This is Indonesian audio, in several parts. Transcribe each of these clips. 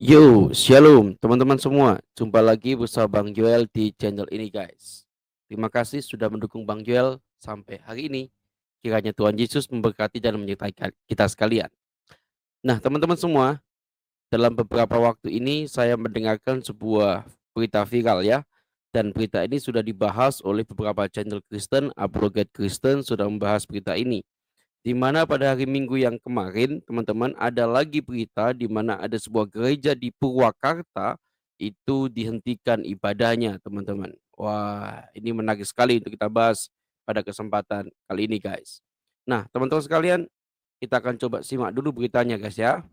Yo, shalom teman-teman semua. Jumpa lagi bersama Bang Joel di channel ini guys. Terima kasih sudah mendukung Bang Joel sampai hari ini. Kiranya Tuhan Yesus memberkati dan menyertai kita sekalian. Nah teman-teman semua, dalam beberapa waktu ini saya mendengarkan sebuah berita viral ya. Dan berita ini sudah dibahas oleh beberapa channel Kristen, apologet Kristen sudah membahas berita ini. Di mana pada hari Minggu yang kemarin, teman-teman, ada lagi berita di mana ada sebuah gereja di Purwakarta itu dihentikan ibadahnya, teman-teman. Wah, ini menarik sekali untuk kita bahas pada kesempatan kali ini, guys. Nah, teman-teman sekalian, kita akan coba simak dulu beritanya, guys ya.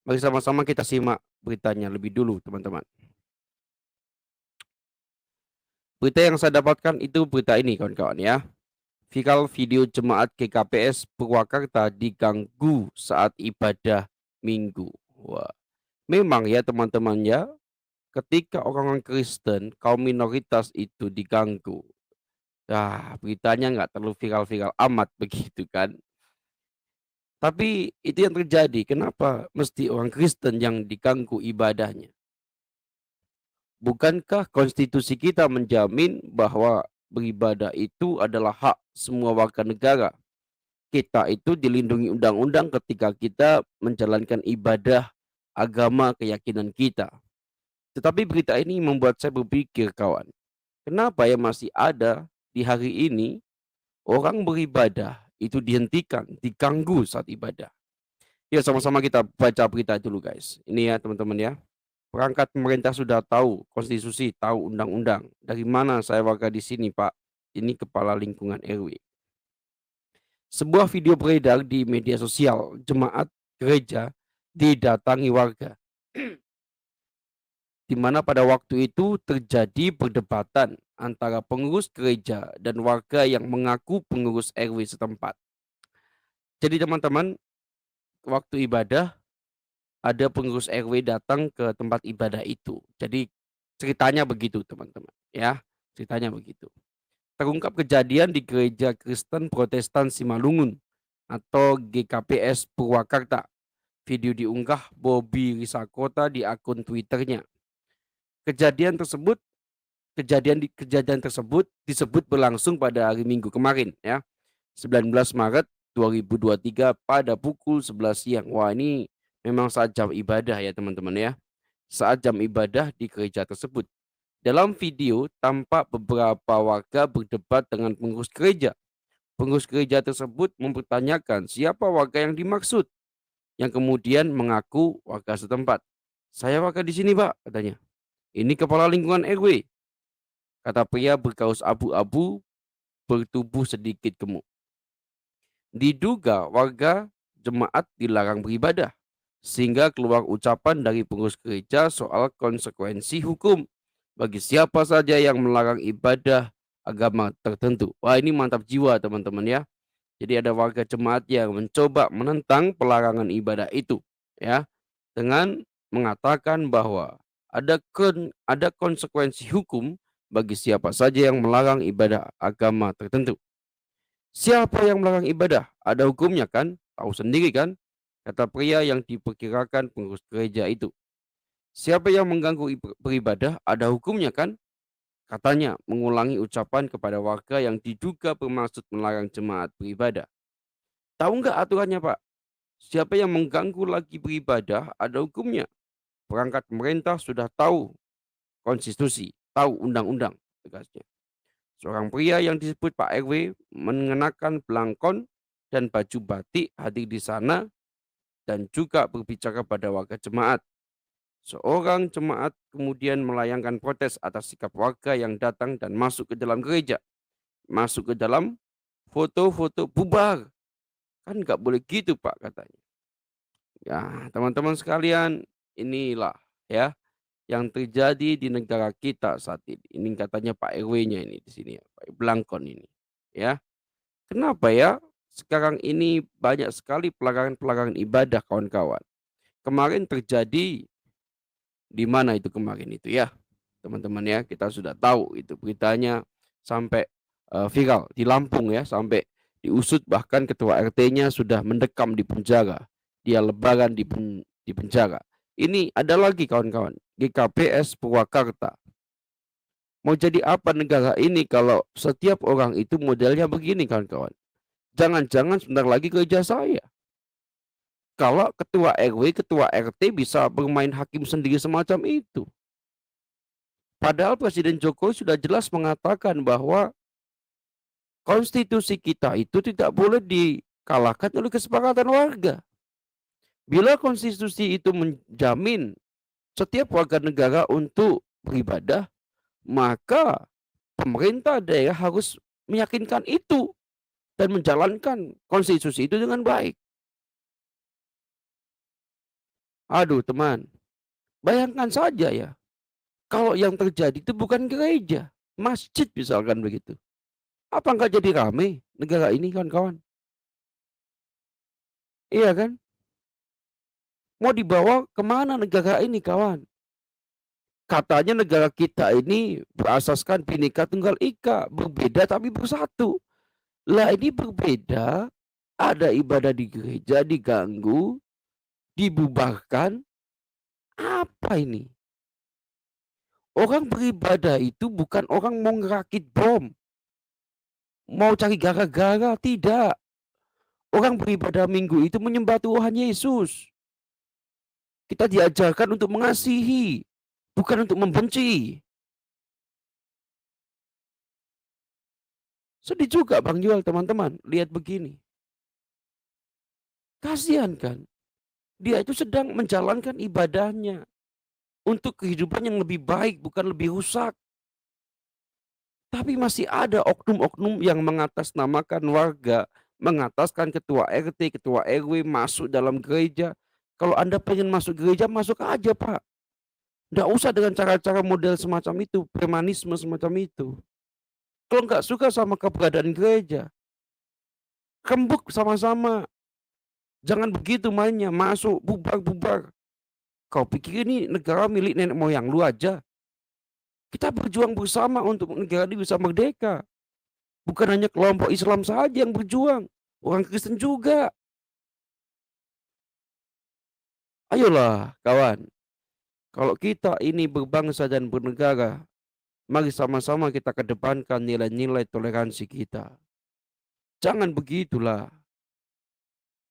Mari sama-sama kita simak beritanya lebih dulu, teman-teman. Berita yang saya dapatkan itu berita ini, kawan-kawan ya. Viral video jemaat GKPS Purwakarta diganggu saat ibadah Minggu. Wah, memang ya teman-teman ya, ketika orang-orang Kristen, kaum minoritas itu diganggu. Beritanya nggak terlalu viral-viral amat begitu kan. Tapi itu yang terjadi, kenapa mesti orang Kristen yang diganggu ibadahnya? Bukankah konstitusi kita menjamin bahwa beribadah itu adalah hak semua warga negara? Kita itu dilindungi undang-undang ketika kita menjalankan ibadah agama keyakinan kita. Tetapi berita ini membuat saya berpikir kawan, kenapa ya masih ada di hari ini orang beribadah itu dihentikan, diganggu saat ibadah. Ya sama-sama kita baca berita dulu guys. Ini ya teman-teman ya. Perangkat pemerintah sudah tahu konstitusi, tahu undang-undang. Dari mana saya warga di sini Pak? Ini kepala lingkungan RW. Sebuah video beredar di media sosial, jemaat gereja didatangi warga, di mana pada waktu itu terjadi perdebatan antara pengurus gereja dan warga yang mengaku pengurus RW setempat. Jadi teman-teman, waktu ibadah ada pengurus RW datang ke tempat ibadah itu. Jadi ceritanya begitu teman-teman, ya. Ceritanya begitu. Terungkap kejadian di Gereja Kristen Protestan Simalungun atau GKPS Purwakarta. Video diunggah Bobby Risakota di akun Twitternya. Kejadian tersebut kejadian tersebut disebut berlangsung pada hari Minggu kemarin ya, 19 Maret 2023 pada pukul 11 siang. Wah, ini memang saat jam ibadah ya teman-teman ya. Saat jam ibadah di gereja tersebut. Dalam video tampak beberapa warga berdebat dengan pengurus gereja. Pengurus gereja tersebut mempertanyakan siapa warga yang dimaksud, yang kemudian mengaku warga setempat. "Saya warga di sini, Pak," katanya. "Ini kepala lingkungan RW," kata pria berkaus abu-abu bertubuh sedikit gemuk. Diduga warga jemaat dilarang beribadah, sehingga keluar ucapan dari pengurus gereja soal konsekuensi hukum bagi siapa saja yang melarang ibadah agama tertentu. Wah, ini mantap jiwa teman-teman ya. Jadi ada warga jemaat yang mencoba menentang pelarangan ibadah itu ya, dengan mengatakan bahwa ada konsekuensi hukum bagi siapa saja yang melarang ibadah agama tertentu. Siapa yang melarang ibadah? Ada hukumnya kan? Tahu sendiri kan? Kata pria yang diperkirakan pengurus gereja itu. Siapa yang mengganggu beribadah? Ada hukumnya kan? Katanya mengulangi ucapan kepada warga yang diduga bermaksud melarang jemaat beribadah. Tahu nggak aturannya Pak? Siapa yang mengganggu lagi beribadah ada hukumnya. Perangkat pemerintah sudah tahu konstitusi, tahu undang-undang, tegasnya. Seorang pria yang disebut Pak RW mengenakan belangkon dan baju batik hadir di sana dan juga berbicara pada warga jemaat. Seorang jemaat kemudian melayangkan protes atas sikap warga yang datang dan masuk ke dalam gereja. Masuk ke dalam foto-foto bubar. Kan nggak boleh gitu Pak katanya. Ya teman-teman sekalian, inilah ya yang terjadi di negara kita saat ini. Ini katanya Pak RW-nya ini di sini ya, Pak Blangkon ini. Ya. Kenapa ya? Sekarang ini banyak sekali pelanggaran-pelanggaran ibadah kawan-kawan. Kemarin terjadi di mana itu kemarin itu ya? Teman-teman ya, kita sudah tahu itu beritanya sampai viral di Lampung ya, sampai diusut bahkan ketua RT-nya sudah mendekam di penjara. Dia lebaran di penjara. Ini ada lagi kawan-kawan, GKPS Purwakarta. Mau jadi apa negara ini kalau setiap orang itu modelnya begini kawan-kawan? Jangan-jangan sebentar lagi kerja saya. Kalau ketua RW, ketua RT bisa bermain hakim sendiri semacam itu. Padahal Presiden Jokowi sudah jelas mengatakan bahwa konstitusi kita itu tidak boleh dikalahkan oleh kesepakatan warga. Bila konstitusi itu menjamin setiap warga negara untuk beribadah, maka pemerintah daerah harus meyakinkan itu dan menjalankan konstitusi itu dengan baik. Aduh teman, bayangkan saja ya, kalau yang terjadi itu bukan gereja, masjid misalkan begitu. Apa nggak jadi ramai negara ini kawan-kawan? Iya kan? Mau dibawa kemana negara ini kawan? Katanya negara kita ini berasaskan Bhinneka Tunggal Ika, berbeda tapi bersatu. Lah ini berbeda, ada ibadah di gereja diganggu, dibubarkan, apa ini? Orang beribadah itu bukan orang mau ngerakit bom, mau cari gara-gara, tidak. Orang beribadah minggu itu menyembah Tuhan Yesus. Kita diajarkan untuk mengasihi, bukan untuk membenci. Sedih juga Bang Yuel teman-teman, lihat begini. Kasihan kan? Dia itu sedang menjalankan ibadahnya untuk kehidupan yang lebih baik, bukan lebih rusak. Tapi masih ada oknum-oknum yang mengatasnamakan warga, mengataskan ketua RT, ketua RW masuk dalam gereja. Kalau Anda pengen masuk gereja, masuk aja Pak. Nggak usah dengan cara-cara model semacam itu, premanisme semacam itu. Kalau nggak suka sama keberadaan gereja, rembuk sama-sama. Jangan begitu mainnya, masuk, bubar-bubar. Kau pikir ini negara milik nenek moyang lu aja? Kita berjuang bersama untuk negara ini bisa merdeka. Bukan hanya kelompok Islam saja yang berjuang, orang Kristen juga. Ayolah kawan, kalau kita ini berbangsa dan bernegara, mari sama-sama kita kedepankan nilai-nilai toleransi kita. Jangan begitulah,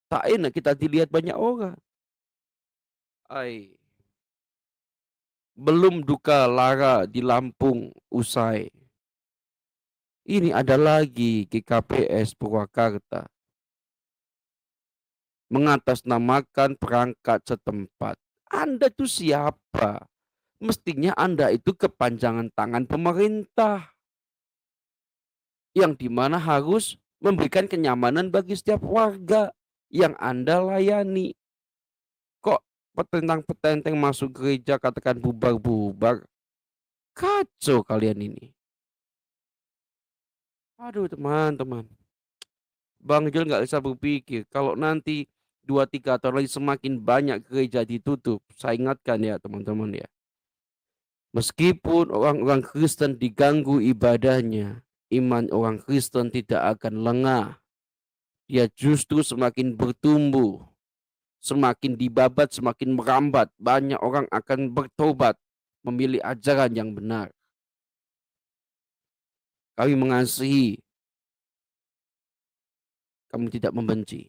tak enak kita dilihat banyak orang. Ai, belum duka lara di Lampung usai. Ini ada lagi GKPS Purwakarta mengatasnamakan perangkat setempat. Anda tuh siapa? Mestinya Anda itu kepanjangan tangan pemerintah yang dimana harus memberikan kenyamanan bagi setiap warga yang Anda layani. Kok petentang-petenteng masuk gereja katakan bubar-bubar? Kacau kalian ini. Aduh teman-teman. Bang Jul nggak bisa berpikir kalau nanti 2-3 tahun lagi semakin banyak gereja ditutup. Saya ingatkan ya teman-teman ya. Meskipun orang-orang Kristen diganggu ibadahnya, iman orang Kristen tidak akan lengah. Dia justru semakin bertumbuh, semakin dibabat, semakin merambat. Banyak orang akan bertobat, memilih ajaran yang benar. Kami mengasihi, kami tidak membenci.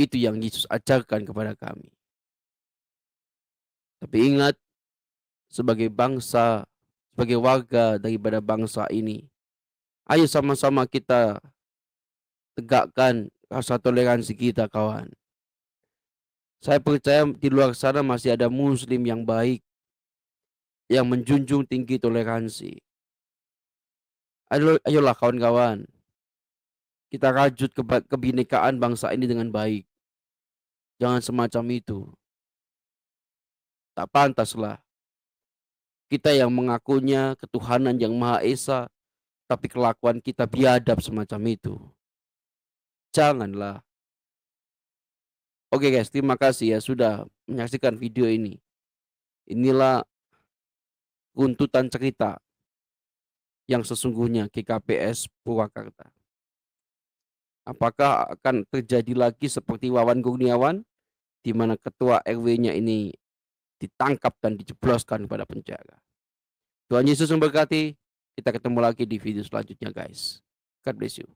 Itu yang Yesus ajarkan kepada kami. Tapi ingat, sebagai bangsa, sebagai warga daripada bangsa ini, ayo sama-sama kita tegakkan rasa toleransi kita kawan. Saya percaya di luar sana masih ada muslim yang baik, yang menjunjung tinggi toleransi. Ayolah kawan-kawan, kita rajut kebinekaan bangsa ini dengan baik. Jangan semacam itu. Tak pantaslah kita yang mengakunya ketuhanan yang Maha Esa, tapi kelakuan kita biadab semacam itu. Janganlah. Oke guys, terima kasih ya sudah menyaksikan video ini. Inilah runtutan cerita yang sesungguhnya GKPS Purwakarta. Apakah akan terjadi lagi seperti Wawan Kurniawan di mana ketua RW-nya ini ditangkap dan dijebloskan kepada penjara. Tuhan Yesus memberkati. Kita ketemu lagi di video selanjutnya, guys. God bless you.